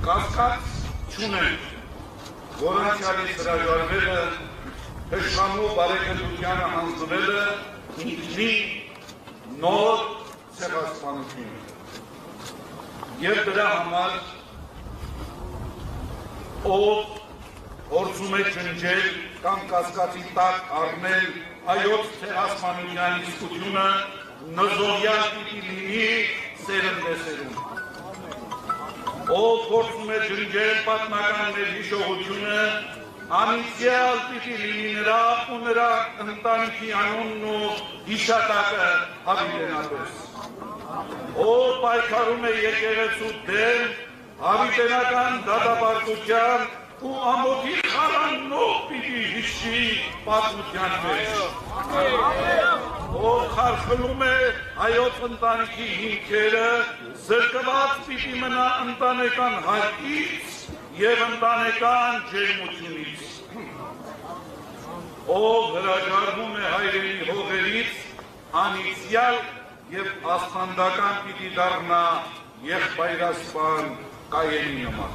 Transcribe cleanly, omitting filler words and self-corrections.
կասկած չունենք, որ անցյալից հրաժարվելը, թշնամու բարեկամությանը հանձնվելը ինքնի նոր ցեղասպանություն է։ Եվ դրա համար ով փորձում է ջնջել կամ կասկածի տակ առնել այոց ցեղասպանության իսկությունը, նզովյալ պիտի լինի սերնդեսերուն։ Ով փորձում է ջնջել պատմական մեր հիշողությունը, անիծյալ պիտի լինի նրա ու նրա ընտանիքի անունն ու հիշատակը հավիտենապես։ Ով պայքարում է եկեղեցու դեմ հավիտենական դատապարտության ու ամոթի խարաննով պիտի հիշի պատմության մեջ։ Ով խարխլում է հայոց ընտանիքի հիմքերը, զրկված պիտի մնա ընտանեկան հարկից և ընտանեկան ջերմությունից։ Ով հրաժարվում է հայրենի հողերից, անիծյալ և աստանդական պիտի դառնա եղբայրասպան Կայենի նման։